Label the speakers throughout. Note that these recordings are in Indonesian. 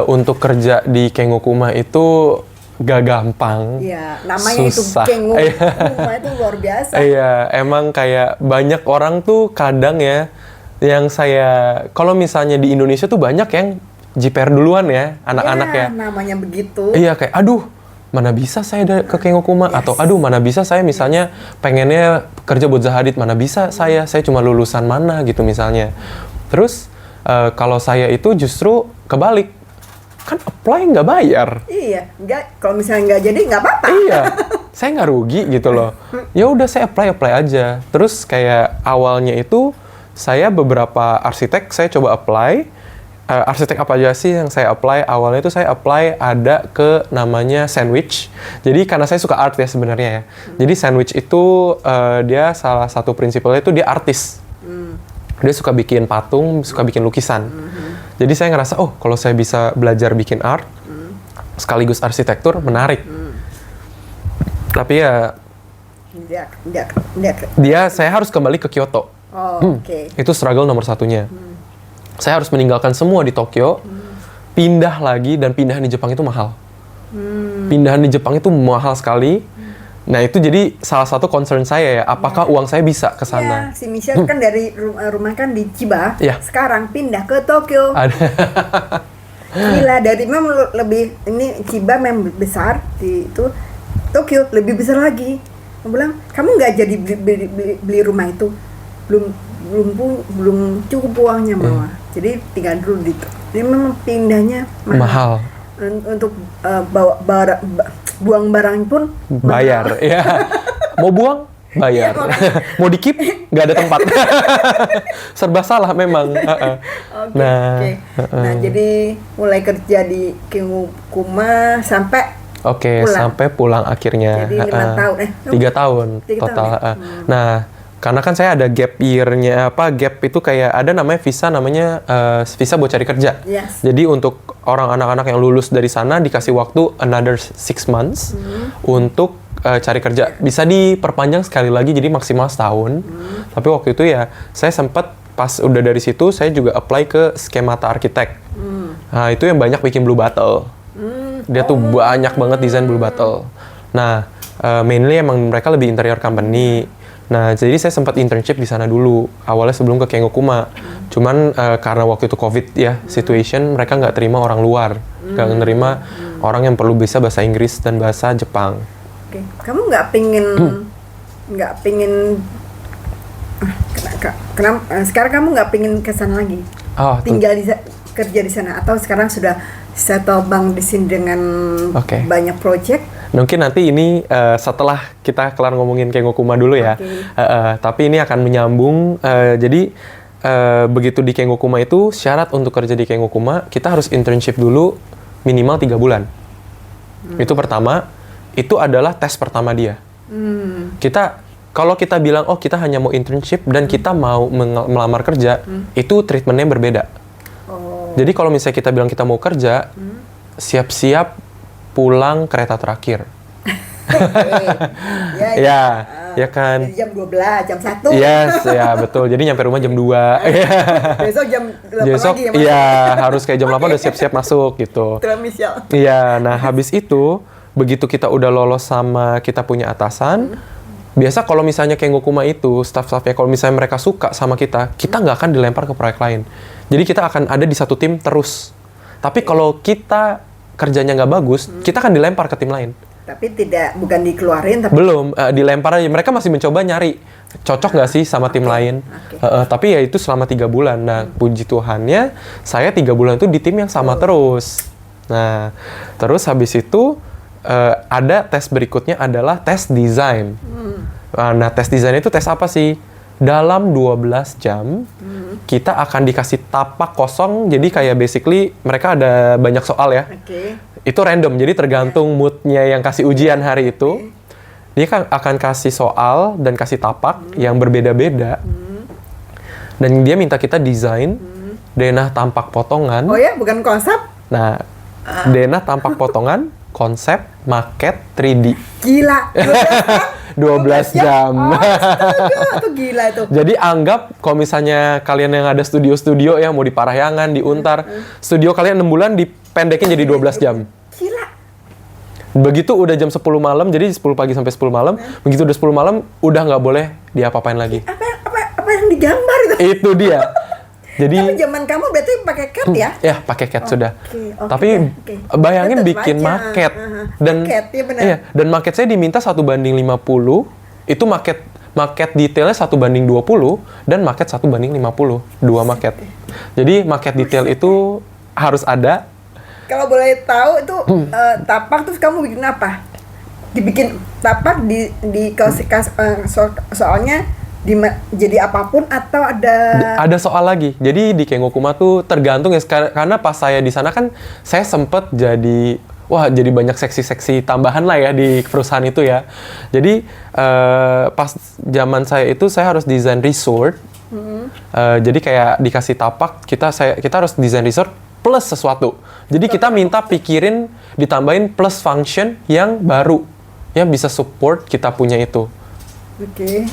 Speaker 1: Untuk kerja di Kengokuma itu gak gampang.
Speaker 2: Iya, namanya
Speaker 1: susah.
Speaker 2: itu Kengokuma itu luar biasa.
Speaker 1: Iya, emang kayak banyak orang tuh kadang ya, yang kalau misalnya di Indonesia tuh banyak yang JPR duluan ya, anak-anak ya.
Speaker 2: Namanya begitu.
Speaker 1: Iya, kayak aduh, mana bisa saya ke Kengokuma, atau aduh, mana bisa saya misalnya pengennya kerja buat Zahadid, mana bisa saya cuma lulusan mana gitu misalnya. Terus kalau saya itu justru kebalik, kan apply nggak bayar.
Speaker 2: Iya, kalau misalnya nggak jadi nggak apa-apa.
Speaker 1: Iya, saya nggak rugi gitu loh. Ya udah saya apply aja. Terus kayak awalnya itu saya beberapa arsitek saya coba apply. Arsitek apa aja sih yang saya apply? Awalnya itu saya apply ada ke namanya Sandwich. Jadi karena saya suka art ya sebenarnya ya. Jadi Sandwich itu dia salah satu prinsipalnya itu dia artis. Dia suka bikin patung, suka bikin lukisan. Jadi saya ngerasa, oh kalau saya bisa belajar bikin art, sekaligus arsitektur, menarik. Tapi ya, saya harus kembali ke Kyoto.
Speaker 2: Oke.
Speaker 1: Itu struggle nomor satunya. Saya harus meninggalkan semua di Tokyo, pindah lagi, dan pindahan di Jepang itu mahal. Pindahan di Jepang itu mahal sekali. Nah itu jadi salah satu concern saya ya, apakah uang saya bisa ke sana?
Speaker 2: Ya, si Michelle kan dari rumah kan di Chiba, sekarang pindah ke Tokyo. Gila, dari memang lebih, ini Chiba memang besar, di itu Tokyo lebih besar lagi. Aku bilang, kamu nggak jadi beli rumah itu, belum cukup uangnya mama. Jadi tinggal dulu di Tokyo. Jadi memang pindahnya mahal. Untuk buang barang pun
Speaker 1: bayar, ya. Mau buang bayar, mau dikip nggak ada tempat. Serba salah memang.
Speaker 2: Nah, jadi mulai kerja di Kengokuma sampai
Speaker 1: sampai pulang akhirnya.
Speaker 2: Jadi 5 tahun,
Speaker 1: 3 tahun total. Nah, karena kan saya ada gap year-nya, gap itu kayak ada namanya visa buat cari kerja. Jadi untuk anak-anak yang lulus dari sana dikasih waktu another 6 months untuk cari kerja. Bisa diperpanjang sekali lagi jadi maksimal setahun. Tapi waktu itu ya saya sempat pas udah dari situ saya juga apply ke Schemata Architect. Nah, itu yang banyak bikin Blue Bottle. Dia tuh banyak banget desain Blue Bottle. Nah, mainly emang mereka lebih interior company. Nah, jadi saya sempat internship di sana dulu, awalnya sebelum ke Kengokuma. Cuman karena waktu itu COVID ya, situation, mereka nggak terima orang luar. Nggak terima orang yang perlu bisa bahasa Inggris dan bahasa Jepang.
Speaker 2: Oke. Kamu nggak pingin, sekarang kamu nggak pingin ke sana lagi? Tinggal kerja di sana, atau sekarang sudah settle bang di sini dengan banyak project?
Speaker 1: Mungkin nanti ini setelah kita kelar ngomongin Kengokuma dulu ya. Tapi ini akan menyambung. Jadi begitu di Kengokuma itu syarat untuk kerja di Kengokuma kita harus internship dulu minimal 3 bulan. Itu pertama. Itu adalah tes pertama dia. Kalau kita bilang kita hanya mau internship dan kita mau melamar kerja, itu treatmentnya berbeda. Jadi kalau misalnya kita bilang kita mau kerja, siap-siap pulang kereta terakhir. Ya kan.
Speaker 2: Jam 12, jam 1.
Speaker 1: Yes, ya betul. Jadi nyampe rumah jam 2.
Speaker 2: Besok jam 8 lagi ya,
Speaker 1: Iya, harus kayak jam 8 udah siap-siap masuk gitu. Iya, nah habis itu begitu kita udah lolos sama kita punya atasan, biasa kalau misalnya Kengokuma itu staff-staffnya kalau misalnya mereka suka sama kita nggak akan dilempar ke proyek lain. Jadi kita akan ada di satu tim terus. Tapi kalau kita kerjanya nggak bagus, kita akan dilempar ke tim lain.
Speaker 2: Tapi bukan dikeluarin, tapi
Speaker 1: belum dilempar aja. Mereka masih mencoba nyari cocok nggak sih sama tim lain. Tapi ya itu selama 3 bulan. Nah, puji Tuhannya saya 3 bulan itu di tim yang sama terus. Nah, terus habis itu ada tes berikutnya adalah tes desain. Nah, tes desain itu tes apa sih? Dalam 12 jam kita akan dikasih tapak kosong. Jadi kayak basically mereka ada banyak soal ya. Itu random, jadi tergantung moodnya yang kasih ujian hari itu. Dia akan kasih soal dan kasih tapak yang berbeda-beda. Dan dia minta kita desain denah tampak potongan.
Speaker 2: Oh ya, bukan konsep?
Speaker 1: Nah, denah tampak potongan, konsep, maket, 3D.
Speaker 2: Gila!
Speaker 1: 12 jam.
Speaker 2: Itu gila itu.
Speaker 1: Jadi anggap kalau misalnya kalian yang ada studio-studio ya, mau di Parahyangan, di Untar, studio kalian 6 bulan pendekin jadi 12 jam.
Speaker 2: Gila.
Speaker 1: Begitu udah jam 10 malam, jadi 10 pagi sampai 10 malam, begitu udah 10 malam, udah nggak boleh diapa-apain lagi.
Speaker 2: Apa yang digambar itu?
Speaker 1: Itu dia. Jadi
Speaker 2: tapi zaman kamu berarti pakai cat ya?
Speaker 1: Ya, pakai cat sudah. Tapi bayangin bikin maket. Dan
Speaker 2: maket, ya benar.
Speaker 1: Iya, dan maket saya diminta 1:50, itu maket detailnya 1:20 dan maket 1:50, 2 maket. Jadi maket detail itu harus ada.
Speaker 2: Kalau boleh tahu itu tapak terus kamu bikin apa? Dibikin tapak soalnya jadi apapun atau ada
Speaker 1: soal lagi. Jadi di Kengokuma tuh tergantung ya, karena pas saya di sana kan saya sempet jadi banyak seksi-seksi tambahan lah ya di perusahaan itu ya. Jadi pas zaman saya itu saya harus desain resort. Jadi kayak dikasih tapak, kita harus desain resort plus sesuatu. Jadi kita minta pikirin ditambahin plus function yang baru yang bisa support kita punya itu.
Speaker 2: Oke.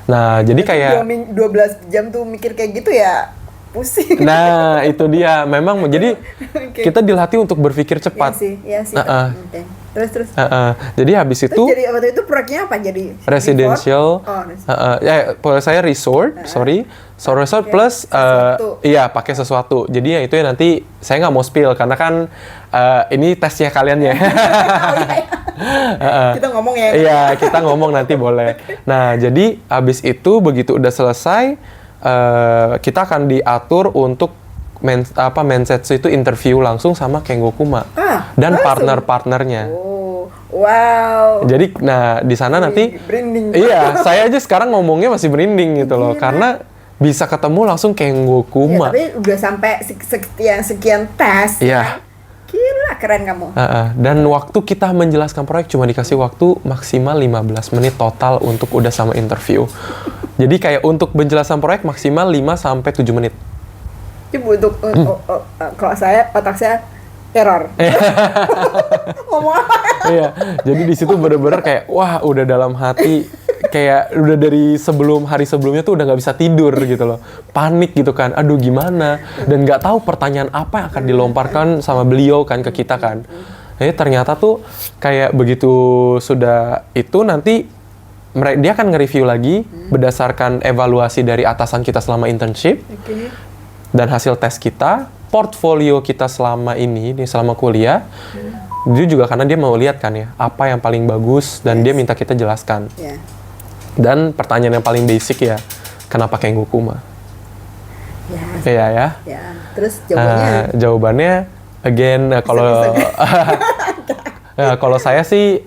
Speaker 1: Nah, jadi kayak
Speaker 2: 12 jam tuh mikir kayak gitu ya pusing.
Speaker 1: Nah, itu dia. Memang jadi kita dilatih untuk berpikir cepat.
Speaker 2: Iya sih. Terus.
Speaker 1: Jadi habis itu
Speaker 2: jadi waktu itu proyeknya apa? Jadi
Speaker 1: residential. Saya resort, resort plus pakai sesuatu. Jadi ya itu ya nanti saya nggak mau spill karena kan ini tesnya kalian ya.
Speaker 2: Kita ngomong ya.
Speaker 1: Iya, kita ngomong nanti boleh. Nah, jadi habis itu begitu udah selesai, kita akan diatur untuk Mensetsu itu interview langsung sama Kengokuma dan partner-partnernya.
Speaker 2: Wow.
Speaker 1: Jadi, di sana nanti, iya, saya aja sekarang ngomongnya masih merinding gitu loh, karena bisa ketemu langsung Kengokuma.
Speaker 2: Tapi udah sampai sekian tes.
Speaker 1: Iya.
Speaker 2: Gila, keren kamu.
Speaker 1: Dan waktu kita menjelaskan proyek cuma dikasih waktu maksimal 15 menit total untuk udah sama interview. Jadi kayak untuk penjelasan proyek maksimal 5-7 menit.
Speaker 2: Jadi untuk kalau otak saya error. Ngomong apa?
Speaker 1: Iya, jadi di situ bener-bener kayak wah udah dalam hati kayak udah dari hari sebelumnya tuh udah nggak bisa tidur gitu loh, panik gitu kan, aduh gimana, dan nggak tahu pertanyaan apa yang akan dilontarkan sama beliau kan ke kita kan. Ternyata tuh kayak begitu sudah itu nanti dia akan nge-review lagi berdasarkan evaluasi dari atasan kita selama internship. Dan hasil tes kita, portfolio kita selama selama kuliah, dia juga karena dia mau lihat kan ya, apa yang paling bagus, dan dia minta kita jelaskan. Dan pertanyaan yang paling basic ya, kenapa Kengokuma? Ya.
Speaker 2: Terus jawabannya?
Speaker 1: Jawabannya, again, kalau saya sih,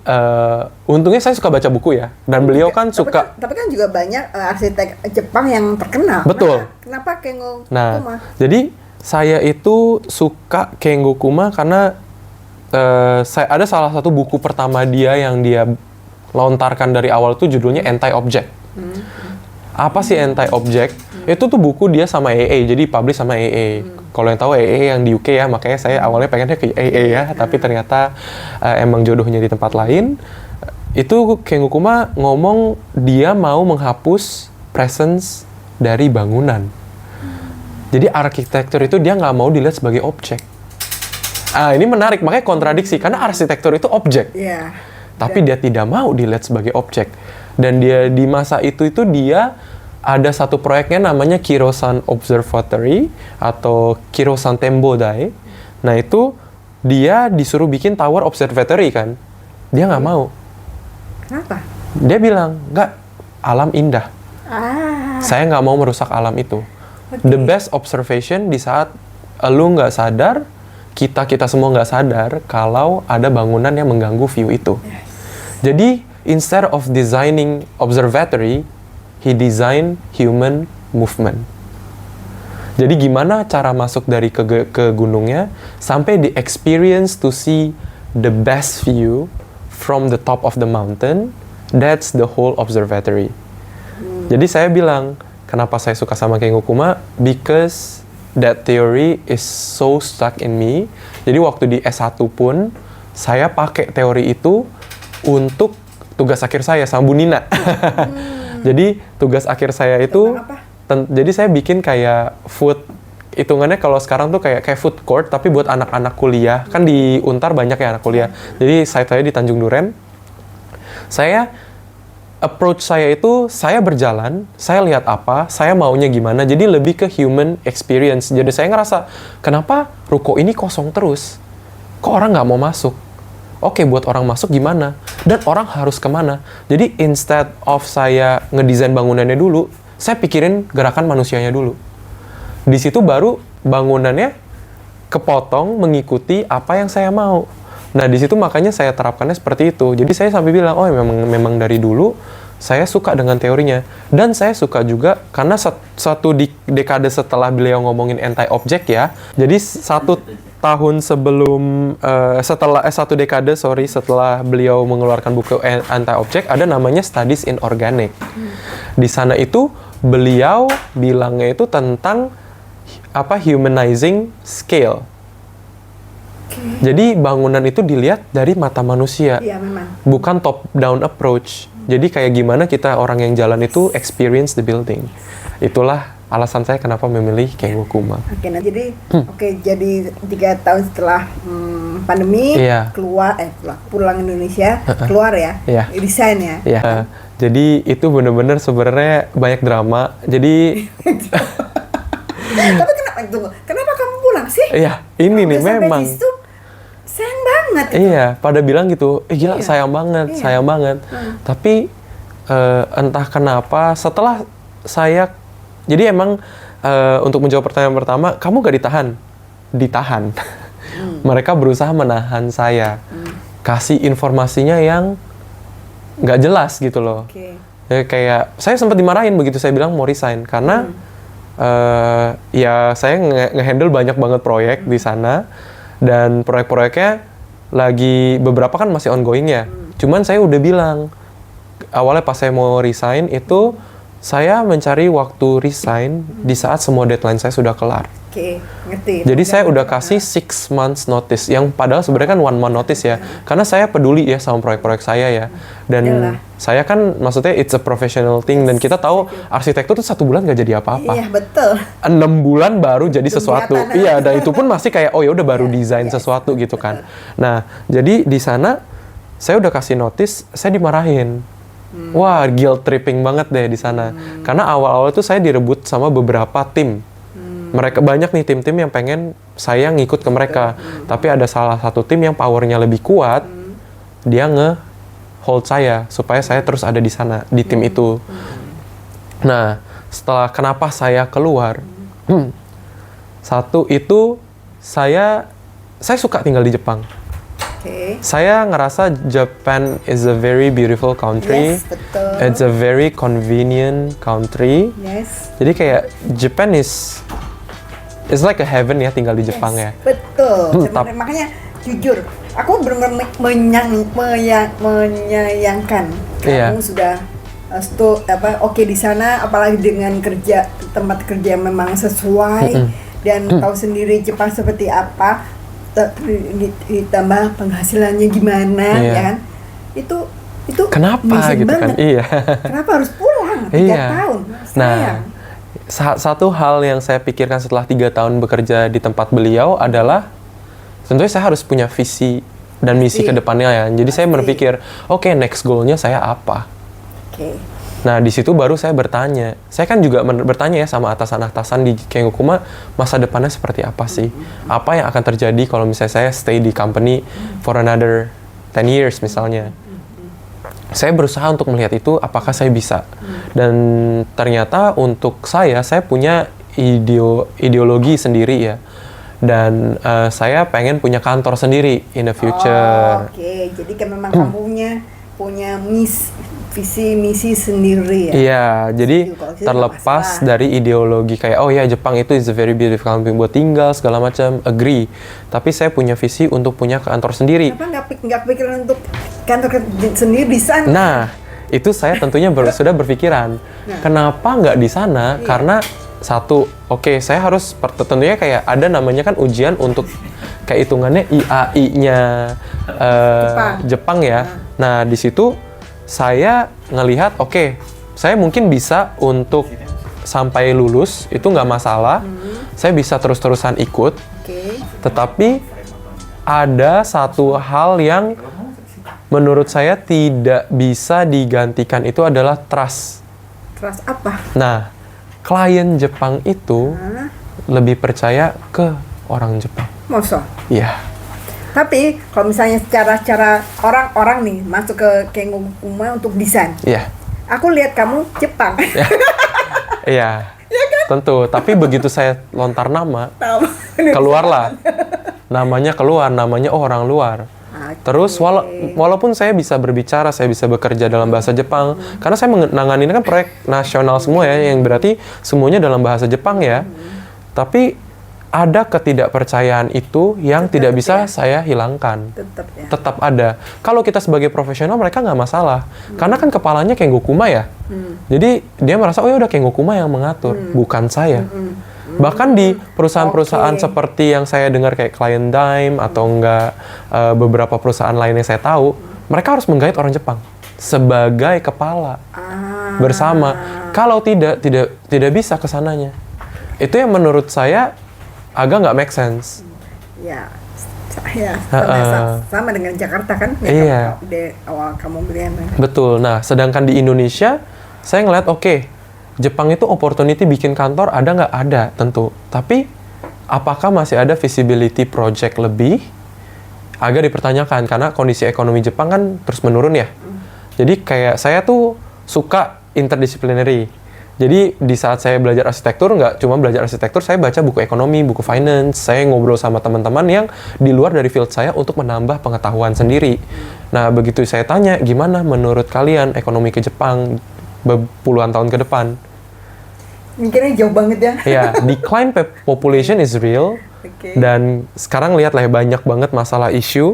Speaker 1: untungnya saya suka baca buku ya, dan beliau kan suka.
Speaker 2: Tapi kan juga banyak arsitek Jepang yang terkenal.
Speaker 1: Betul.
Speaker 2: Kenapa Kengokuma?
Speaker 1: Nah, jadi saya itu suka Kengokuma karena ada salah satu buku pertama dia yang dia lontarkan dari awal tuh judulnya Anti-Object. Apa sih Anti-Object? Itu tuh buku dia sama AA, jadi publish sama AA. Kalau yang tahu AA yang di UK ya, makanya saya awalnya pengennya ke AA ya, tapi ternyata emang jodohnya di tempat lain. Itu Kengokuma ngomong dia mau menghapus presence dari bangunan. Jadi arsitektur itu dia nggak mau dilihat sebagai objek. Ini menarik, makanya kontradiksi, karena arsitektur itu objek. Tapi dia tidak mau dilihat sebagai objek. Dan dia di masa itu dia ada satu proyeknya namanya Kirosan Observatory atau Kirosan Tembodai. Nah itu dia disuruh bikin tower observatory kan. Dia nggak mau.
Speaker 2: Kenapa? Dia
Speaker 1: bilang, nggak, alam indah. Saya nggak mau merusak alam itu. The best observation di saat lu nggak sadar, kita semua nggak sadar kalau ada bangunan yang mengganggu view itu. Jadi instead of designing observatory, he design human movement. Jadi gimana cara masuk dari ke gunungnya sampai di experience to see the best view from the top of the mountain. That's the whole observatory. Jadi saya bilang, kenapa saya suka sama Kengokuma? Because that theory is so stuck in me. Jadi waktu di S1 pun saya pakai teori itu untuk tugas akhir saya sama Bu Nina. Jadi tugas akhir saya itu, jadi saya bikin kayak food hitungannya kalau sekarang tuh kayak food court tapi buat anak-anak kuliah. Kan di Untar banyak ya anak kuliah. Jadi site saya di Tanjung Duren. Approach saya itu, saya berjalan, saya lihat apa, saya maunya gimana. Jadi lebih ke human experience. Jadi saya ngerasa, kenapa ruko ini kosong terus? Kok orang nggak mau masuk? Oke, buat orang masuk gimana? Dan orang harus kemana? Jadi instead of saya ngedesain bangunannya dulu, saya pikirin gerakan manusianya dulu. Di situ baru bangunannya kepotong mengikuti apa yang saya mau. Nah, di situ makanya saya terapkannya seperti itu. Jadi saya sampai bilang, oh memang dari dulu saya suka dengan teorinya. Dan saya suka juga karena satu dekade setelah beliau ngomongin anti-object ya. Jadi satu dekade setelah beliau mengeluarkan buku anti-object, ada namanya Studies in Organic. Di sana itu beliau bilangnya itu tentang humanizing scale. Jadi bangunan itu dilihat dari mata manusia, bukan top down approach. Jadi kayak gimana kita orang yang jalan itu experience the building. Itulah alasan saya kenapa memilih Kengo-kuma.
Speaker 2: Oke, nah jadi jadi 3 tahun setelah pandemi pulang Indonesia, keluar ya, desain ya.
Speaker 1: Jadi itu benar-benar sebenarnya banyak drama. Jadi
Speaker 2: tapi kenapa kamu pulang sih?
Speaker 1: Iya, ini nih memang.
Speaker 2: Sayang banget.
Speaker 1: Iya, pada bilang gitu, gila sayang banget. Tapi entah kenapa setelah saya, jadi emang untuk menjawab pertanyaan pertama, kamu gak ditahan. Mereka berusaha menahan saya, kasih informasinya yang nggak jelas gitu loh. Ya, kayak saya sempat dimarahin begitu saya bilang mau resign karena ya saya nge-handle banyak banget proyek di sana dan proyek-proyeknya lagi beberapa kan masih ongoing ya. Cuman saya udah bilang awalnya pas saya mau resign itu saya mencari waktu resign di saat semua deadline saya sudah kelar.
Speaker 2: Oke, ngerti.
Speaker 1: Jadi saya udah kasih 6 months notice, yang padahal sebenarnya kan 1 month notice ya. Karena saya peduli ya sama proyek-proyek saya ya. Dan saya kan maksudnya it's a professional thing, dan kita tahu arsitektur tuh 1 bulan nggak jadi apa-apa.
Speaker 2: Iya, betul.
Speaker 1: 6 bulan baru jadi sesuatu. Iya, dan itu pun masih kayak oh ya udah baru desain sesuatu gitu kan. Nah, jadi di sana saya udah kasih notice, saya dimarahin. Wah, guilt tripping banget deh di sana. Karena awal-awal tuh saya direbut sama beberapa tim. Mereka banyak nih tim-tim yang pengen saya ngikut ke mereka. Tapi ada salah satu tim yang powernya lebih kuat, dia nge-hold saya supaya saya terus ada di sana, di tim itu. Nah, setelah kenapa saya keluar, satu itu saya suka tinggal di Jepang. Saya ngerasa Japan is a very beautiful country.
Speaker 2: Yes, betul.
Speaker 1: It's a very convenient country.
Speaker 2: Yes.
Speaker 1: Jadi kayak Japan is like a heaven ya tinggal di Jepang ya.
Speaker 2: Betul. Makanya jujur, aku benar-benar menyayangkan kamu sudah oke di sana, apalagi dengan tempat kerja memang sesuai dan tahu sendiri Jepang seperti apa, ditambah penghasilannya gimana ya kan? Itu
Speaker 1: kenapa gitu
Speaker 2: banget.
Speaker 1: Kan? Iya.
Speaker 2: Kenapa harus pulang 3 tahun? Sayang.
Speaker 1: Nah, satu hal yang saya pikirkan setelah 3 tahun bekerja di tempat beliau adalah tentunya saya harus punya visi dan misi ke depannya ya. Jadi saya berpikir, oke, next goal-nya saya apa? Nah, di situ baru saya bertanya. Saya kan juga bertanya ya sama atasan-atasan di Kengo-kuma, masa depannya seperti apa sih? Apa yang akan terjadi kalau misalnya saya stay di company for another 10 years misalnya? Saya berusaha untuk melihat itu, apakah saya bisa. Dan ternyata untuk saya punya ideologi sendiri ya. Dan saya pengen punya kantor sendiri in the future.
Speaker 2: Oke, jadi kan memang kamu punya visi misi sendiri ya.
Speaker 1: Iya, jadi terlepas dari ideologi kayak oh ya Jepang itu is a very beautiful country buat tinggal segala macam, agree. Tapi saya punya visi untuk punya kantor sendiri.
Speaker 2: Kenapa nggak pikiran untuk kantor sendiri di sana?
Speaker 1: Nah, itu saya tentunya sudah berpikiran. Kenapa nggak di sana? Karena satu, saya harus tentunya kayak ada namanya kan ujian untuk kayak hitungannya IAI-nya Jepang ya. Nah, di situ saya ngelihat, saya mungkin bisa untuk sampai lulus, itu nggak masalah. saya bisa terus-terusan ikut. Tetapi ada satu hal yang menurut saya tidak bisa digantikan, itu adalah trust.
Speaker 2: Trust apa?
Speaker 1: Nah, klien Jepang itu lebih percaya ke orang Jepang.
Speaker 2: Masa?
Speaker 1: Iya.
Speaker 2: Tapi kalau misalnya secara orang-orang nih masuk ke Kengo Kuma untuk desain, aku lihat kamu Jepang.
Speaker 1: Iya. Tentu, tapi begitu saya lontar nama, keluarlah. Namanya keluar, namanya orang luar. Terus walaupun saya bisa berbicara, saya bisa bekerja dalam bahasa Jepang, karena saya menangani ini kan proyek nasional semua ya, yang berarti semuanya dalam bahasa Jepang ya. Tapi ada ketidakpercayaan itu yang tidak bisa saya hilangkan. Tetap ada. Kalau kita sebagai profesional, mereka nggak masalah. Karena kan kepalanya Kengo Kuma ya. Jadi dia merasa, oh ya udah Kengo Kuma yang mengatur, bukan saya. Bahkan di perusahaan-perusahaan seperti yang saya dengar kayak Client Dime atau enggak beberapa perusahaan lain yang saya tahu, mereka harus menggait orang Jepang sebagai kepala bersama. Kalau tidak bisa kesananya. Itu yang menurut saya agak nggak make sense.
Speaker 2: Ya, sama dengan Jakarta kan?
Speaker 1: Iya.
Speaker 2: Di awal kamu bilang.
Speaker 1: Betul. Nah, sedangkan di Indonesia, saya ngeliat Jepang itu opportunity bikin kantor ada nggak? Ada, tentu. Tapi, apakah masih ada visibility project lebih? Agak dipertanyakan, karena kondisi ekonomi Jepang kan terus menurun ya. Jadi, kayak saya tuh suka interdisciplinary. Jadi, di saat saya belajar arsitektur, nggak cuma belajar arsitektur, saya baca buku ekonomi, buku finance, saya ngobrol sama teman-teman yang di luar dari field saya untuk menambah pengetahuan sendiri. Nah, begitu saya tanya, gimana menurut kalian ekonomi ke Jepang puluhan tahun ke depan?
Speaker 2: Mikirnya jauh banget ya.
Speaker 1: Ya, decline population is real. Dan sekarang lihatlah ya, banyak banget masalah isu.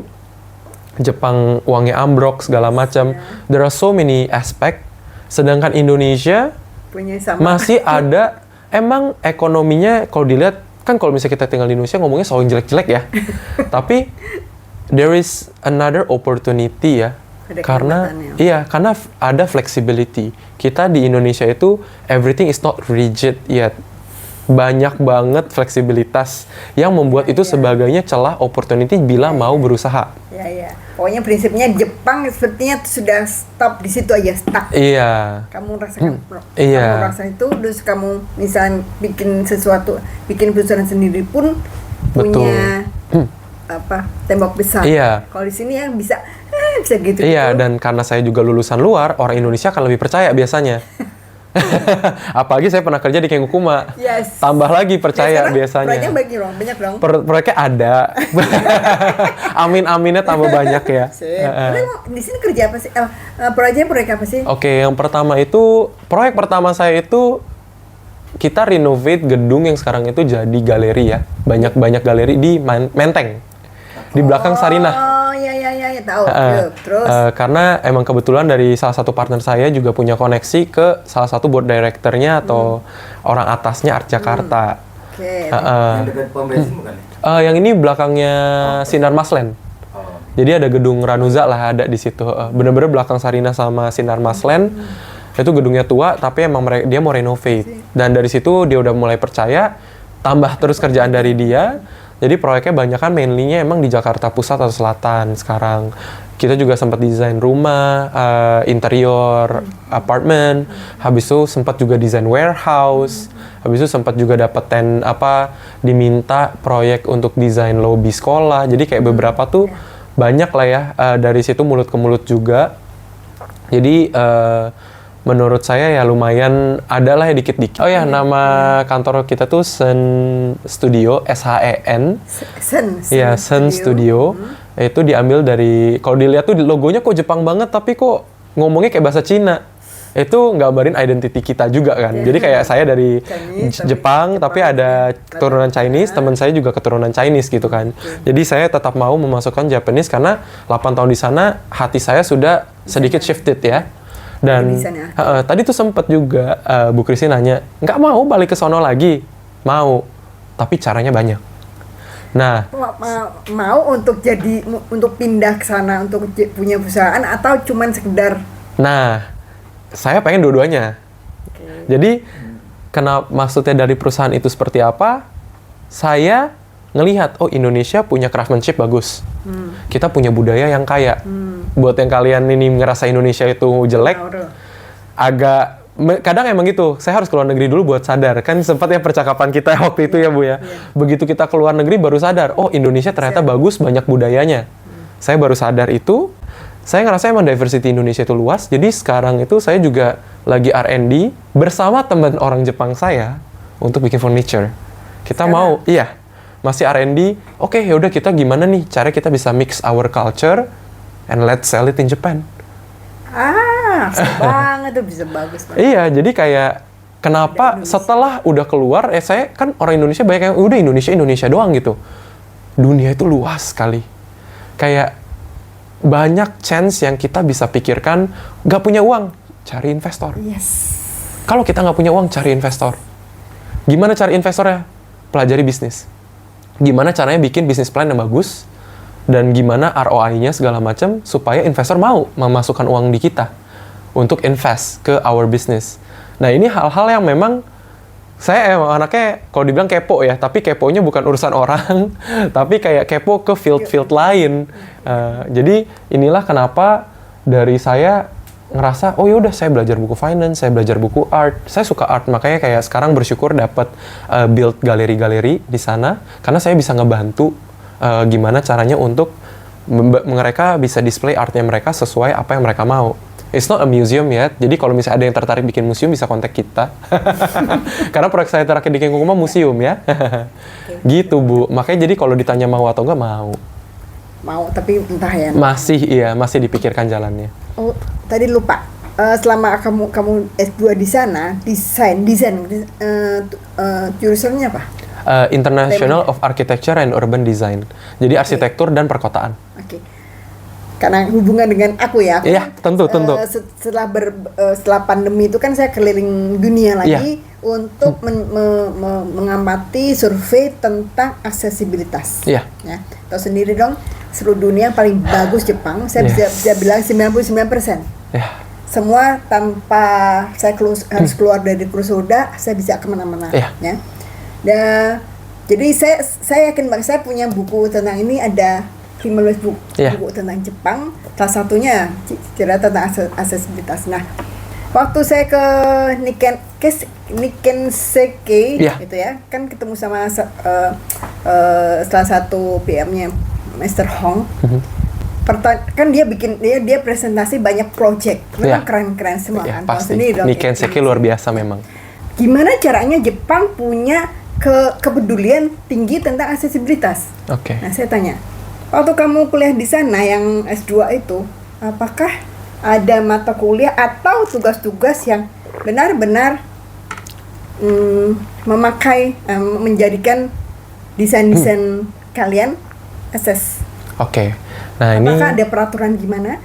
Speaker 1: Jepang uangnya ambrok segala macam. There are so many aspect. Sedangkan Indonesia masih ada, emang ekonominya kalau dilihat, kan kalau misalnya kita tinggal di Indonesia ngomongnya selalu jelek-jelek ya. Tapi there is another opportunity ya. Karena ada flexibility. Kita di Indonesia itu everything is not rigid yet. Banyak banget fleksibilitas yang membuat itu sebagainya celah opportunity bila mau berusaha.
Speaker 2: Iya. Pokoknya prinsipnya Jepang sepertinya sudah stop di situ aja, stuck.
Speaker 1: Iya.
Speaker 2: Kamu rasakan, kamu rasa itu, terus kamu misalnya bikin perusahaan sendiri pun punya tembok besar.
Speaker 1: Iya.
Speaker 2: Kalau di sini yang bisa gitu.
Speaker 1: Iya, dan karena saya juga lulusan luar, orang Indonesia akan lebih percaya biasanya. Apalagi saya pernah kerja di Kengo Kuma. Tambah lagi percaya biasanya.
Speaker 2: Proyeknya banyak dong.
Speaker 1: Proyeknya ada. Amin-aminnya tambah banyak ya.
Speaker 2: Di sini kerja apa sih? Proyek apa sih?
Speaker 1: Yang pertama itu, proyek pertama saya itu kita renovate gedung yang sekarang itu jadi galeri ya. Banyak galeri di Menteng. Di belakang Sarinah.
Speaker 2: Iya, tahu. Terus?
Speaker 1: Karena emang kebetulan dari salah satu partner saya juga punya koneksi ke salah satu board directornya atau orang atasnya Art Jakarta.
Speaker 3: Yang dekat pom bensin bukan?
Speaker 1: Yang ini belakangnya Sinar Maslen. Jadi ada gedung Ranuza lah ada di situ. Bener-bener belakang Sarinah sama Sinar Maslen. Itu gedungnya tua, tapi emang dia mau renovate. Dan dari situ dia udah mulai percaya, tambah terus kerjaan dari dia. Jadi proyeknya banyak kan mainly-nya emang di Jakarta Pusat atau Selatan sekarang. Kita juga sempat desain rumah, interior, apartemen. Habis itu sempat juga desain warehouse. Habis itu sempat juga dapetin diminta proyek untuk desain lobby sekolah. Jadi kayak beberapa tuh banyak lah ya, dari situ mulut ke mulut juga. Jadi menurut saya ya lumayan ada lah ya dikit-dikit. Oh ya, nama kantor kita tuh Sen Studio, SHEN. Sen Studio. Itu diambil dari, kalau dilihat tuh logonya kok Jepang banget, tapi kok ngomongnya kayak bahasa Cina. Itu nggambarin identity kita juga kan. Jadi kayak saya dari Jepang, tapi ada keturunan Chinese, teman saya juga keturunan Chinese gitu kan. Jadi saya tetap mau memasukkan Japanese karena 8 tahun di sana hati saya sudah sedikit shifted ya. Dan tadi tuh sempat juga Bu Krisi nanya, nggak mau balik ke sono lagi? Mau, tapi caranya banyak. Nah,
Speaker 2: mau untuk pindah ke sana untuk punya perusahaan atau cuman sekedar?
Speaker 1: Nah, saya pengen dua-duanya. Jadi, maksudnya dari perusahaan itu seperti apa? saya ngelihat, oh Indonesia punya craftsmanship bagus. Kita punya budaya yang kaya. Buat yang kalian ini ngerasa Indonesia itu jelek, kadang emang gitu. Saya harus keluar negeri dulu buat sadar. Kan sempat ya percakapan kita waktu itu ya Bu ya. Begitu kita keluar negeri baru sadar, oh Indonesia ternyata bagus, banyak budayanya. Saya baru sadar itu. Saya ngerasa emang diversity Indonesia itu luas. Jadi sekarang itu saya juga lagi R&D bersama teman orang Jepang saya untuk bikin furniture. Kita mau, masih R&D. Oke, yaudah kita gimana nih cara kita bisa mix our culture and let's sell it in Japan.
Speaker 2: Banget tuh, bisa bagus banget.
Speaker 1: Iya, jadi kayak kenapa setelah udah keluar, saya kan orang Indonesia banyak yang udah Indonesia doang gitu. Dunia itu luas sekali. Kayak banyak chance yang kita bisa pikirkan. Gak punya uang, cari investor.
Speaker 2: Yes.
Speaker 1: Kalau kita nggak punya uang, cari investor. Gimana cari investornya? Pelajari bisnis. Gimana caranya bikin bisnis plan yang bagus, dan gimana ROI-nya segala macam supaya investor mau memasukkan uang di kita untuk invest ke our business. Nah, ini hal-hal yang memang saya emang anaknya kalau dibilang kepo ya, tapi keponya bukan urusan orang, tapi kayak kepo ke field-field lain. Jadi inilah kenapa dari saya ngerasa, oh yaudah saya belajar buku finance, saya belajar buku art, saya suka art, makanya kayak sekarang bersyukur dapat build galeri-galeri di sana, karena saya bisa ngebantu gimana caranya untuk mereka bisa display artnya mereka sesuai apa yang mereka mau. It's not a museum yet, jadi kalau misalnya ada yang tertarik bikin museum bisa kontak kita. Karena proyek saya terakhir di Kengkuma museum ya. Gitu Bu, makanya jadi kalau ditanya mau atau nggak mau.
Speaker 2: Mau, tapi entah ya.
Speaker 1: Masih dipikirkan jalannya.
Speaker 2: Oh, tadi lupa. Selama kamu S2 di sana, desain jurusannya apa?
Speaker 1: International of Architecture and Urban Design. Jadi arsitektur dan perkotaan.
Speaker 2: Oke. Karena hubungan dengan aku ya.
Speaker 1: Iya, tentu.
Speaker 2: Setelah pandemi itu kan saya keliling dunia lagi untuk mengamati survei tentang aksesibilitas.
Speaker 1: Iya.
Speaker 2: Ya. Tahu sendiri dong, seluruh dunia paling bagus Jepang. Saya bisa bilang 99%.
Speaker 1: Iya.
Speaker 2: Semua tanpa saya harus keluar dari kursi roda, saya bisa kemana-mana.
Speaker 1: Iya.
Speaker 2: Ya. Jadi saya yakin banget, saya punya buku tentang ini, ada 15 buku tentang Jepang, salah satunya cerita tentang aksesibilitas. Nah, waktu saya ke Nikkenseki gitu ya, kan ketemu sama salah satu PM-nya Mr. Hong. Kan dia presentasi banyak project, memang keren-keren semua kan.
Speaker 1: Pasti. Nikkenseki luar biasa memang.
Speaker 2: Gimana caranya Jepang punya kepedulian tinggi tentang aksesibilitas?
Speaker 1: Oke.
Speaker 2: Nah, saya tanya, waktu kamu kuliah di sana yang S2 itu, apakah ada mata kuliah atau tugas-tugas yang benar-benar menjadikan desain-desain kalian akses?
Speaker 1: Oke. Nah,
Speaker 2: apakah ada peraturan gimana?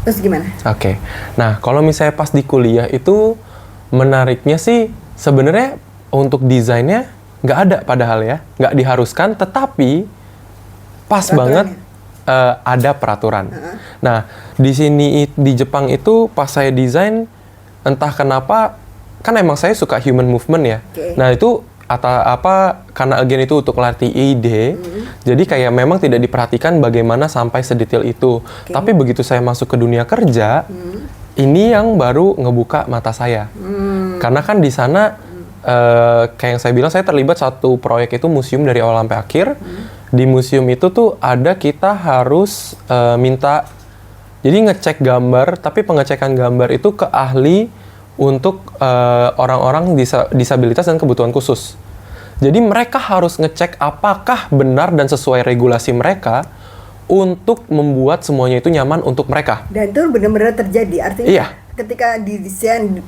Speaker 2: Terus gimana?
Speaker 1: Oke. Nah, kalau misalnya pas di kuliah itu menariknya sih sebenarnya untuk desainnya nggak ada padahal ya, nggak diharuskan, tetapi pas banget ada peraturan. Nah, di sini di Jepang itu pas saya desain, entah kenapa kan emang saya suka human movement ya. Nah, itu karena again itu untuk latih ide, jadi kayak memang tidak diperhatikan bagaimana sampai sedetail itu. Tapi begitu saya masuk ke dunia kerja, ini yang baru ngebuka mata saya. Karena kan di sana kayak yang saya bilang, saya terlibat satu proyek itu museum dari awal sampai akhir. Di museum itu tuh ada kita harus minta, jadi ngecek gambar, tapi pengecekan gambar itu ke ahli untuk orang-orang disabilitas dan kebutuhan khusus. Jadi mereka harus ngecek apakah benar dan sesuai regulasi mereka untuk membuat semuanya itu nyaman untuk mereka.
Speaker 2: Dan itu benar-benar terjadi, artinya ketika didesain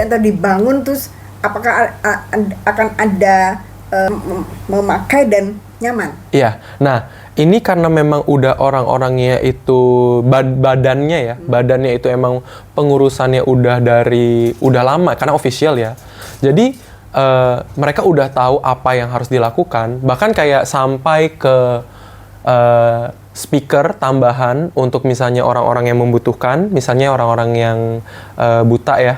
Speaker 2: atau dibangun, terus apakah akan ada memakai dan nyaman? Iya.
Speaker 1: Nah, ini karena memang udah orang-orangnya itu badannya itu emang pengurusannya udah lama karena official ya. Jadi mereka udah tahu apa yang harus dilakukan, bahkan kayak sampai ke speaker tambahan untuk misalnya orang-orang yang membutuhkan, misalnya orang-orang yang buta ya,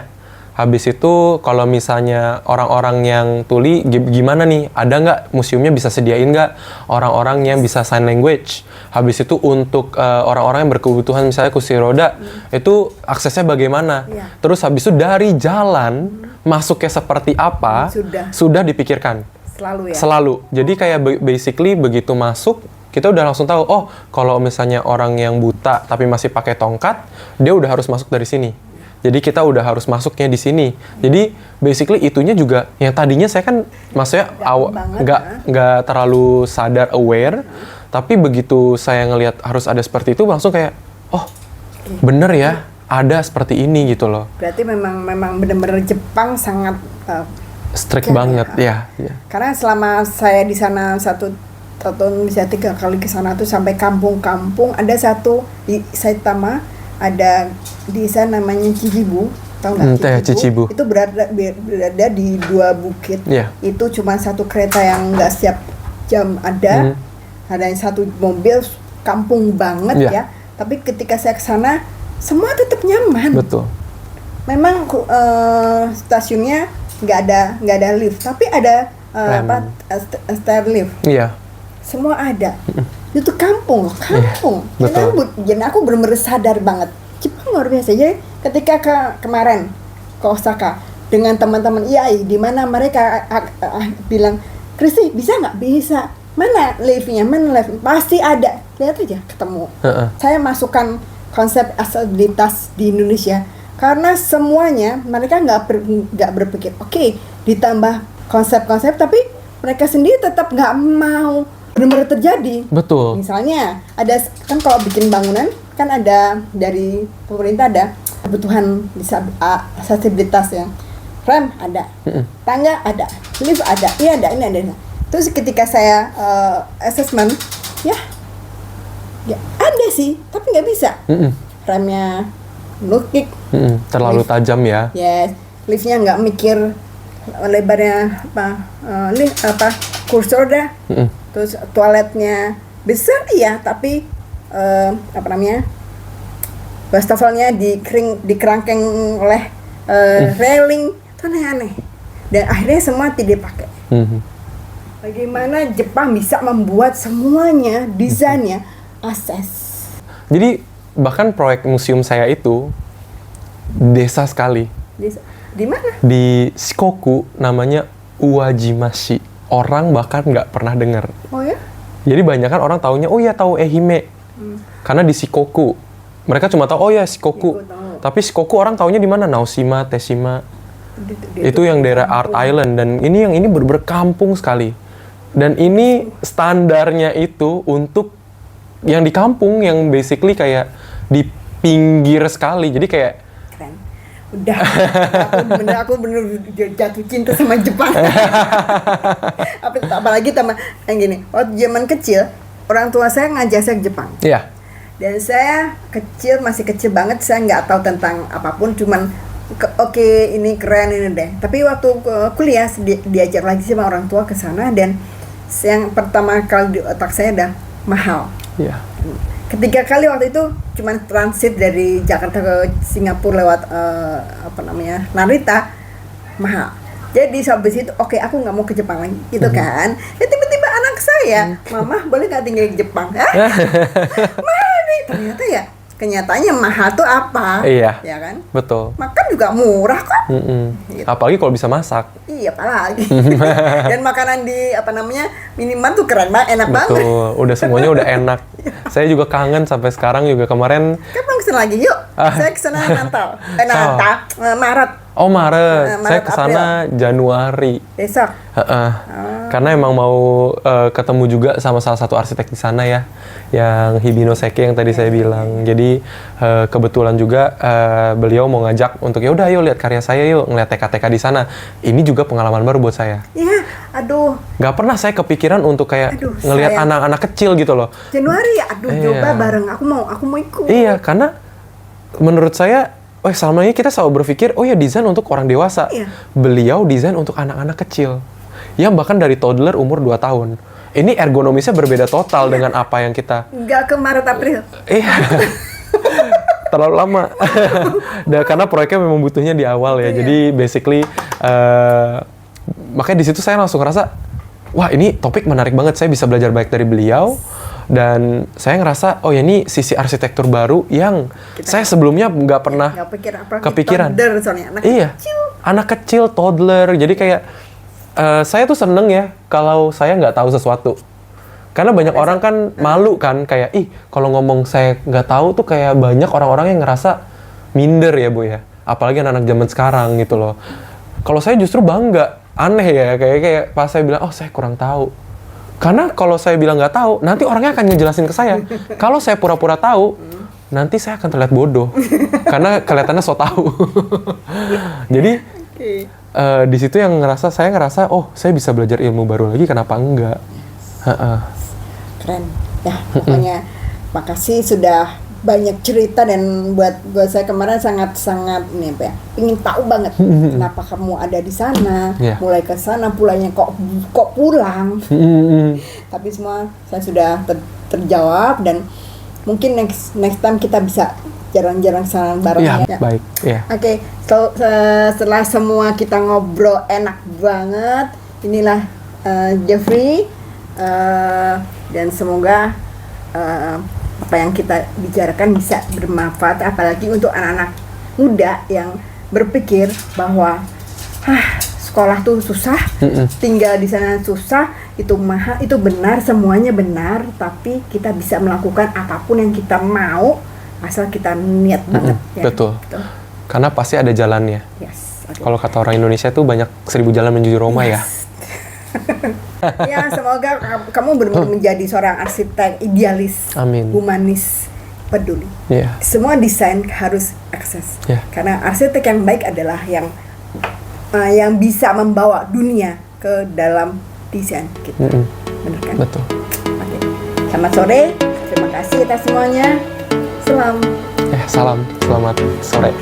Speaker 1: Habis itu kalau misalnya orang-orang yang tuli gimana nih? Ada nggak museumnya bisa sediain nggak orang-orang yang bisa sign language? Habis itu untuk orang-orang yang berkebutuhan misalnya kursi roda, itu aksesnya bagaimana? Terus habis itu dari jalan masuknya seperti apa? Sudah dipikirkan.
Speaker 2: Selalu ya?
Speaker 1: Selalu. Jadi kayak basically begitu masuk, kita udah langsung tahu, oh kalau misalnya orang yang buta tapi masih pakai tongkat, dia udah harus masuk dari sini. Jadi kita udah harus masuknya di sini. Jadi basically itunya juga yang tadinya saya kan maksudnya nggak terlalu sadar aware, tapi begitu saya ngelihat harus ada seperti itu langsung kayak oh bener ya ada seperti ini gitu loh.
Speaker 2: Berarti memang benar-benar Jepang sangat
Speaker 1: strict banget ya.
Speaker 2: Karena selama saya di sana 1 tahun bisa 3 kali ke sana tuh sampai kampung-kampung, ada satu di Saitama, ada desa namanya Chichibu, tahu nggak?
Speaker 1: Chichibu.
Speaker 2: Itu berada di 2 bukit. Itu cuma 1 kereta yang nggak setiap jam ada yang 1 mobil, kampung banget ya. Tapi ketika saya ke sana semua tetap nyaman.
Speaker 1: Betul.
Speaker 2: Memang stasiunnya nggak ada lift, tapi ada stair lift.
Speaker 1: Iya.
Speaker 2: Semua ada. Itu kampung. Dan aku benar-benar sadar banget. Jepang luar biasa. Jadi ketika kemarin ke Osaka dengan teman-teman IAI, di mana mereka bilang, Kristi bisa nggak? Bisa. Mana liftnya? Pasti ada. Lihat aja, ketemu. Saya masukkan konsep aksesibilitas di Indonesia karena semuanya mereka nggak berpikir, oke, ditambah konsep-konsep, tapi mereka sendiri tetap nggak mau benar-benar terjadi.
Speaker 1: Betul.
Speaker 2: Misalnya ada kan kalau bikin bangunan kan ada dari pemerintah ada kebutuhan aksesibilitas yang rem ada, tangga ada, lift ada, ini ada. Terus ketika saya assessment, ya ada sih, tapi nggak bisa. Remnya nukik,
Speaker 1: terlalu tajam ya.
Speaker 2: Yes, liftnya nggak mikir lebarnya kursi roda. Terus toiletnya besar iya, tapi wastafelnya dikerangkeng oleh railing, itu aneh-aneh. Dan akhirnya semua tidak pakai. Bagaimana Jepang bisa membuat semuanya desainnya akses.
Speaker 1: Jadi bahkan proyek museum saya itu desa sekali.
Speaker 2: Di mana?
Speaker 1: Di Shikoku, namanya Uwajimashi. Orang bahkan nggak pernah dengar.
Speaker 2: Oh ya?
Speaker 1: Jadi banyak kan orang taunya, oh ya tahu Ehime. Karena di Shikoku. Mereka cuma tahu, oh ya Shikoku. Tapi Shikoku orang taunya di mana? Naoshima, Teshima. Itu yang daerah Art Island. Dan ini berkampung sekali. Dan ini standarnya itu untuk yang di kampung, yang basically kayak di pinggir sekali. Jadi kayak
Speaker 2: keren. Udah, aku bener jatuh cinta sama Jepang. Apalagi sama yang gini. Waktu zaman kecil, orang tua saya ngajak saya ke Jepang.
Speaker 1: Iya.
Speaker 2: Dan saya masih kecil banget, saya nggak tahu tentang apapun, cuman oke, ini keren ini deh. Tapi waktu kuliah diajar lagi sama orang tua ke sana, dan yang pertama kali di otak saya ada mahal.
Speaker 1: Iya.
Speaker 2: Ketiga kali waktu itu cuman transit dari Jakarta ke Singapura lewat Narita, mahal. Jadi habis itu oke, aku nggak mau ke Jepang lagi gitu kan. Ya tiba-tiba anak saya, mama boleh nggak tinggal di Jepang? Mahal nih, ternyata ya kenyataannya mahal tuh apa?
Speaker 1: Iya.
Speaker 2: Ya kan?
Speaker 1: Betul.
Speaker 2: Makan juga murah kok.
Speaker 1: Gitu. Apalagi kalau bisa masak.
Speaker 2: Iya, apalagi. Dan makanan di minimal tuh keren banget, enak banget.
Speaker 1: Betul. Udah semuanya udah enak. Saya juga kangen sampai sekarang juga kemarin.
Speaker 2: Kapan kesana lagi? Yuk. Saya kesana Maret.
Speaker 1: Oh Maret. Saya kesana Januari.
Speaker 2: Besok.
Speaker 1: Karena emang mau ketemu juga sama salah satu arsitek di sana ya, yang Hibinoseki yang tadi saya bilang. Jadi kebetulan juga beliau mau ngajak untuk ya udah yuk lihat karya saya yuk, ngeliat TK-TK di sana. Ini juga pengalaman baru buat saya.
Speaker 2: Iya, aduh.
Speaker 1: Gak pernah saya kepikiran untuk kayak ngelihat anak-anak kecil gitu loh.
Speaker 2: Januari ya, coba bareng. Aku mau ikut.
Speaker 1: Iya, karena menurut saya, selama ini kita selalu berpikir, oh ya desain untuk orang dewasa.
Speaker 2: Iya.
Speaker 1: Beliau desain untuk anak-anak kecil. Yang bahkan dari toddler umur 2 tahun. Ini ergonomisnya berbeda total dengan apa yang kita...
Speaker 2: Nggak ke Maret April.
Speaker 1: Iya. terlalu lama. Karena proyeknya memang butuhnya di awal ya. Jadi basically makanya di situ saya langsung ngerasa, wah ini topik menarik banget. Saya bisa belajar banyak dari beliau. Dan saya ngerasa, oh ya ini sisi arsitektur baru yang saya sebelumnya nggak pernah kepikiran.
Speaker 2: Toddler, soalnya anak kecil.
Speaker 1: Anak kecil, toddler. Jadi kayak saya tuh seneng ya kalau saya nggak tahu sesuatu. Karena banyak orang kan malu kan, kayak kalau ngomong saya nggak tahu tuh kayak banyak orang-orang yang ngerasa minder ya Bu ya. Apalagi anak-anak zaman sekarang gitu loh. Kalau saya justru bangga, aneh ya, kayak pas saya bilang, oh saya kurang tahu. Karena kalau saya bilang nggak tahu, nanti orangnya akan ngejelasin ke saya. Kalau saya pura-pura tahu, nanti saya akan terlihat bodoh. Karena kelihatannya so tahu. Jadi, di situ yang saya ngerasa, oh saya bisa belajar ilmu baru lagi, kenapa enggak?
Speaker 2: Keren. Ya, pokoknya makasih sudah banyak cerita, dan buat saya kemarin sangat nih apa ya, ingin tahu banget kenapa kamu ada di sana, mulai ke sana pulangnya kok pulang. Tapi semua saya sudah terjawab, dan mungkin next time kita bisa jarang-jarang sana bareng ya.
Speaker 1: Baik.
Speaker 2: Oke, setelah semua kita ngobrol enak banget, inilah Jeffrey, dan semoga apa yang kita bicarakan bisa bermanfaat, apalagi untuk anak-anak muda yang berpikir bahwa sekolah tuh susah, tinggal di sana susah, itu mahal, itu benar, semuanya benar, tapi kita bisa melakukan apapun yang kita mau asal kita niat banget.
Speaker 1: Betul. Karena pasti ada jalannya. Kalau kata orang Indonesia tuh banyak 1000 jalan menuju Roma ya.
Speaker 2: Ya, semoga kamu benar-benar menjadi seorang arsitek idealis, humanis, peduli. Semua desain harus akses. Karena arsitek yang baik adalah yang bisa membawa dunia ke dalam desain kita. Benar kan?
Speaker 1: Betul.
Speaker 2: Oke. Selamat sore. Terima kasih atas semuanya. Salam.
Speaker 1: Selamat sore.